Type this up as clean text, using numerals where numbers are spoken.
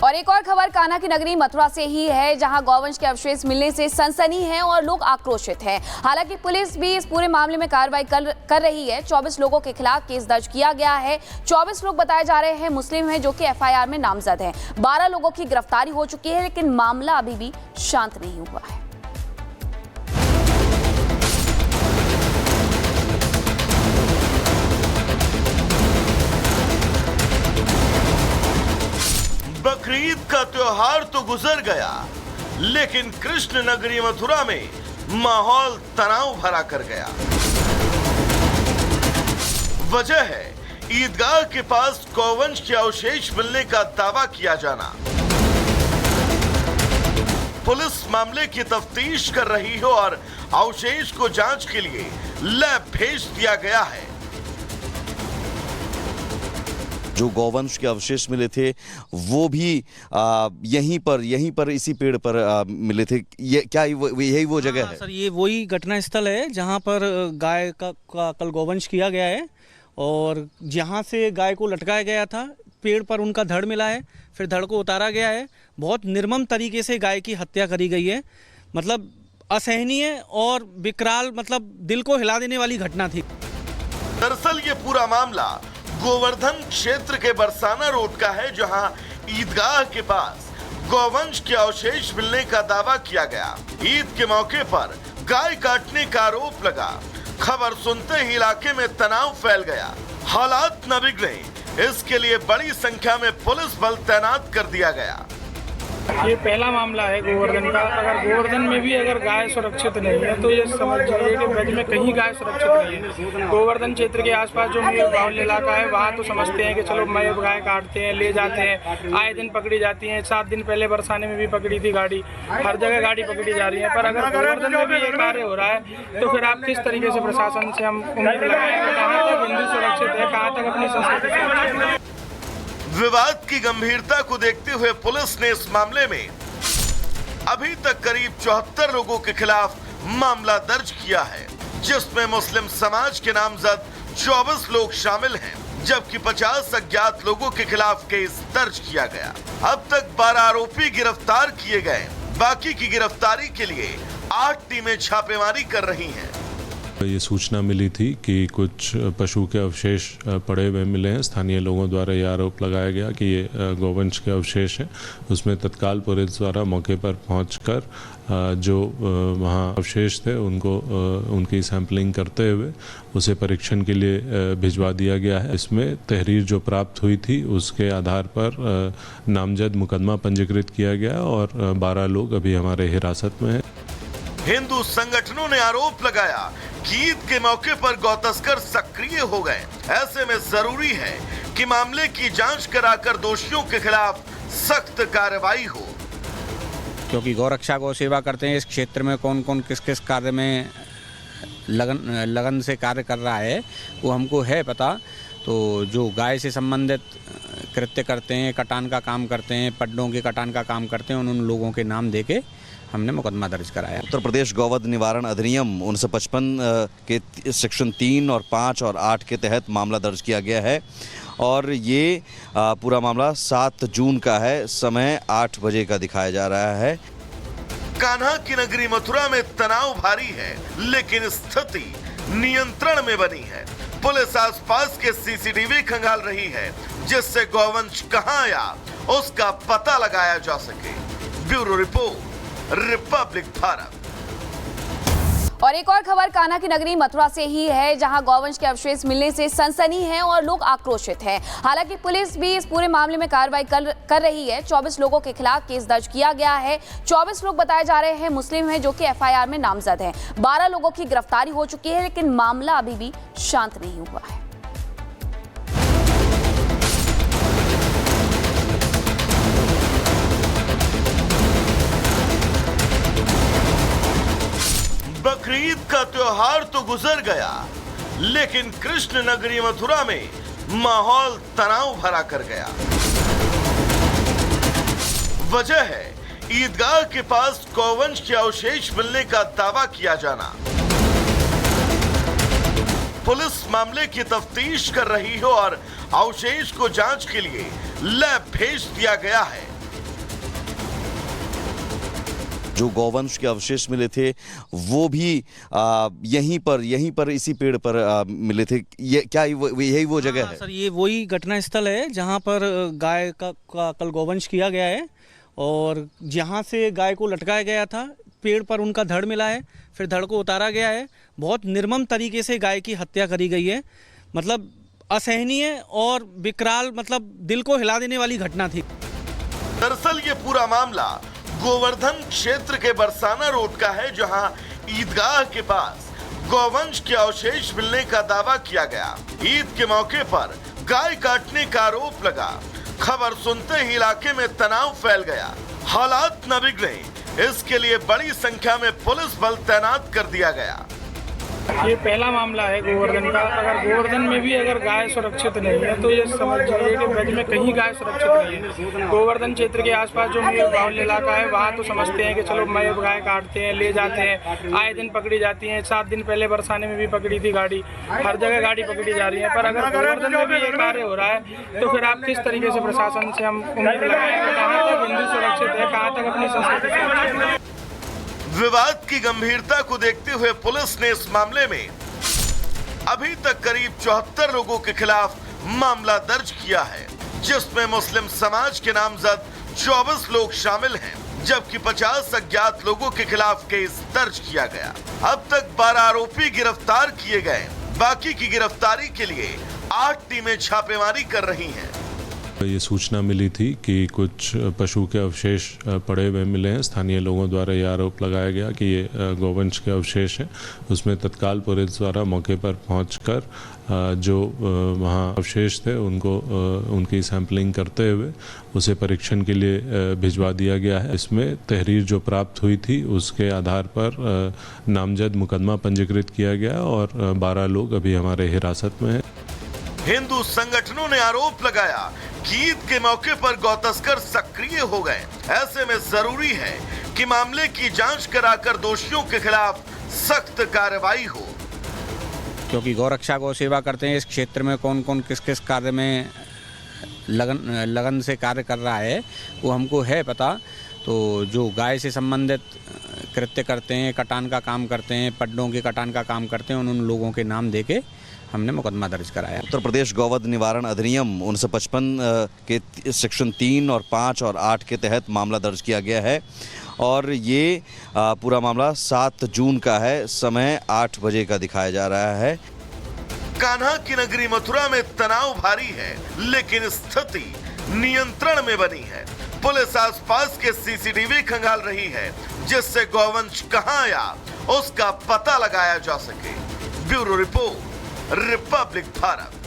और एक और खबर कान्हा की नगरी मथुरा से ही है, जहां गौवंश के अवशेष मिलने से सनसनी है और लोग आक्रोशित हैं। हालांकि पुलिस भी इस पूरे मामले में कार्रवाई कर रही है। 24 लोगों के खिलाफ केस दर्ज किया गया है। 24 लोग बताए जा रहे हैं मुस्लिम हैं, जो कि एफआईआर में नामजद हैं। 12 लोगों की गिरफ्तारी हो चुकी है, लेकिन मामला अभी भी शांत नहीं हुआ है। बकरीद का त्योहार तो गुजर गया, लेकिन कृष्ण नगरी मथुरा में माहौल तनाव भरा कर गया। वजह है ईदगाह के पास गौवंश के अवशेष मिलने का दावा किया जाना। पुलिस मामले की तफ्तीश कर रही है और अवशेष को जांच के लिए लैब भेज दिया गया है। जो गौवंश के अवशेष मिले थे वो भी यहीं पर इसी पेड़ पर मिले थे। ये क्या यही वो जगह है? सर, ये वही घटना स्थल है जहां पर गाय का कल गौवंश किया गया है और जहां से गाय को लटकाया गया था, पेड़ पर उनका धड़ मिला है, फिर धड़ को उतारा गया है। बहुत निर्मम तरीके से गाय की हत्या करी गई है। मतलब असहनीय और विकराल, मतलब दिल को हिला देने वाली घटना थी। दरअसल ये पूरा मामला गोवर्धन क्षेत्र के बरसाना रोड का है, जहां ईदगाह के पास गौवंश के अवशेष मिलने का दावा किया गया। ईद के मौके पर गाय काटने का आरोप लगा। खबर सुनते ही इलाके में तनाव फैल गया। हालात न बिगड़े, इसके लिए बड़ी संख्या में पुलिस बल तैनात कर दिया गया। ये पहला मामला है गोवर्धन का। अगर गोवर्धन में भी अगर गाय सुरक्षित नहीं है तो ये समझ जाइए कि ब्रज में कहीं गाय सुरक्षित नहीं है। गोवर्धन क्षेत्र के आसपास जो मेरे बाहुल्य इलाका है, वहाँ तो समझते हैं कि चलो मैं गाय काटते हैं, ले जाते हैं, आए दिन पकड़ी जाती हैं। 7 दिन पहले बरसाने में भी पकड़ी थी गाड़ी, हर जगह गाड़ी पकड़ी जा रही है। पर अगर गोवर्धन में भी ये कार्य हो रहा है तो फिर आप किस तरीके से प्रशासन से हम उम्मीद लगाएंगे? कहाँ तक हिंदू सुरक्षित है, कहाँ तक अपनी संस्कृति सुरक्षित है? विवाद की गंभीरता को देखते हुए पुलिस ने इस मामले में अभी तक करीब 74 लोगों के खिलाफ मामला दर्ज किया है, जिसमें मुस्लिम समाज के नामजद 24 लोग शामिल हैं, जबकि 50 अज्ञात लोगों के खिलाफ केस दर्ज किया गया। अब तक 12 आरोपी गिरफ्तार किए गए। बाकी की गिरफ्तारी के लिए 8 टीमें छापेमारी कर रही हैं। ये सूचना मिली थी कि कुछ पशु के अवशेष पड़े हुए मिले हैं। स्थानीय लोगों द्वारा यह आरोप लगाया गया कि ये गौवंश के अवशेष हैं। उसमें तत्काल पुलिस द्वारा मौके पर पहुंचकर जो वहां अवशेष थे उनकी सैंपलिंग करते हुए उसे परीक्षण के लिए भिजवा दिया गया है। इसमें तहरीर जो प्राप्त हुई थी उसके आधार पर नामजद मुकदमा पंजीकृत किया गया और 12 लोग अभी हमारे हिरासत में हैं। हिंदू संगठनों ने आरोप लगाया कि ईद के मौके पर गौतस्कर सक्रिय हो गए। ऐसे में जरूरी है कि मामले की जांच कराकर दोषियों के खिलाफ सख्त कार्रवाई हो। क्योंकि गौरक्षा गौ सेवा करते हैं, इस क्षेत्र में कौन कौन किस किस कार्य में लगन से कार्य कर रहा है वो हमको है पता। तो जो गाय से संबंधित कृत्य करते हैं, कटान का काम करते हैं, पड्डों के कटान का काम करते हैं, उन लोगों के नाम देके हमने मुकदमा दर्ज कराया। उत्तर प्रदेश गौवध निवारण अधिनियम 1955 के सेक्शन 3 और 5 और 8 के तहत मामला दर्ज किया गया है और ये पूरा मामला 7 जून का है। समय 8 बजे का दिखाया जा रहा है। कान्हा की नगरी मथुरा में तनाव भारी है, लेकिन स्थिति नियंत्रण में बनी है। पुलिस आसपास के सीसीटीवी खंगाल रही है, जिससे गौवंश कहां आया उसका पता लगाया जा सके। Bureau report, Republic Bharat. और एक और खबर कान्हा की नगरी मथुरा से ही है, जहां गौवंश के अवशेष मिलने से सनसनी है और लोग आक्रोशित हैं। हालांकि पुलिस भी इस पूरे मामले में कार्रवाई कर रही है। 24 लोगों के खिलाफ केस दर्ज किया गया है। 24 लोग बताए जा रहे हैं मुस्लिम हैं, जो कि एफआईआर में नामजद हैं। 12 लोगों की गिरफ्तारी हो चुकी है, लेकिन मामला अभी भी शांत नहीं हुआ है। बकरीद का त्योहार तो गुजर गया, लेकिन कृष्ण नगरी मथुरा में माहौल तनाव भरा कर गया। वजह है ईदगाह के पास गौवंश के अवशेष मिलने का दावा किया जाना। पुलिस मामले की तफ्तीश कर रही है और अवशेष को जांच के लिए लैब भेज दिया गया है। जो गौवंश के अवशेष मिले थे वो भी यहीं पर इसी पेड़ पर मिले थे। ये क्या यही वो जगह है? सर, ये वही घटना स्थल है जहाँ पर गाय का कल गौवंश किया गया है और जहाँ से गाय को लटकाया गया था, पेड़ पर उनका धड़ मिला है, फिर धड़ को उतारा गया है। बहुत निर्मम तरीके से गाय की हत्या करी गई है। मतलब असहनीय और विकराल, मतलब दिल को हिला देने वाली घटना थी। दरअसल ये पूरा मामला गोवर्धन क्षेत्र के बरसाना रोड का है, जहां ईदगाह के पास गौवंश के अवशेष मिलने का दावा किया गया। ईद के मौके पर गाय काटने का आरोप लगा। खबर सुनते ही इलाके में तनाव फैल गया। हालात न बिगड़े, इसके लिए बड़ी संख्या में पुलिस बल तैनात कर दिया गया। ये पहला मामला है गोवर्धन का। अगर गोवर्धन में भी अगर गाय सुरक्षित नहीं है तो ये समझ जाइए कि ब्रज में कहीं गाय सुरक्षित नहीं है। गोवर्धन क्षेत्र के आसपास जो मेरे बाहुल्य इलाका है वहाँ तो समझते हैं कि चलो मैं गाय काटते हैं, ले जाते हैं, आए दिन पकड़ी जाती हैं। 7 दिन पहले बरसाने में भी पकड़ी थी गाड़ी, हर जगह गाड़ी पकड़ी जा रही है। पर अगर गोवर्धन में भी ये कार्य हो रहा है तो फिर आप किस तरीके से प्रशासन से हम उम्मीद लगाएंगे? कहाँ तक हिंदू सुरक्षित है, कहाँ तक अपनी संस्कृति सुरक्षित है? विवाद की गंभीरता को देखते हुए पुलिस ने इस मामले में अभी तक करीब 74 लोगों के खिलाफ मामला दर्ज किया है, जिसमें मुस्लिम समाज के नामजद 24 लोग शामिल हैं, जबकि 50 अज्ञात लोगों के खिलाफ केस दर्ज किया गया। अब तक 12 आरोपी गिरफ्तार किए गए। बाकी की गिरफ्तारी के लिए 8 टीमें छापेमारी कर रही हैं। ये सूचना मिली थी कि कुछ पशु के अवशेष पड़े हुए मिले हैं। स्थानीय लोगों द्वारा ये आरोप लगाया गया कि ये गौवंश के अवशेष हैं। उसमें तत्काल पुलिस द्वारा मौके पर पहुंचकर जो वहाँ अवशेष थे उनकी सैंपलिंग करते हुए उसे परीक्षण के लिए भिजवा दिया गया है। इसमें तहरीर जो प्राप्त हुई थी उसके आधार पर नामजद मुकदमा पंजीकृत किया गया और 12 लोग अभी हमारे हिरासत में हैं। हिंदू संगठनों ने आरोप लगाया कि ईद के मौके पर गौतस्कर सक्रिय हो गए। ऐसे में जरूरी है कि मामले की जांच कराकर दोषियों के खिलाफ सख्त कार्रवाई हो। क्योंकि गौरक्षा गौ सेवा करते हैं, इस क्षेत्र में कौन कौन किस किस कार्य में लगन से कार्य कर रहा है वो हमको है पता। तो जो गाय से संबंधित कृत्य करते हैं, कटान का काम करते हैं, पड्डों के कटान का काम करते हैं, उन लोगों के नाम देके हमने मुकदमा दर्ज कराया। उत्तर प्रदेश गौवध निवारण अधिनियम 1955 के सेक्शन 3 और 5 और 8 के तहत मामला दर्ज किया गया है और ये पूरा मामला 7 जून का है। समय 8 बजे का दिखाया जा रहा है। कान्हा की नगरी मथुरा में तनाव भारी है, लेकिन स्थिति नियंत्रण में बनी है। पुलिस आसपास के सीसीटीवी खंगाल रही है, जिससे गौवंश कहां आया उसका पता लगाया जा सके। Bureau report, Republic Bharat.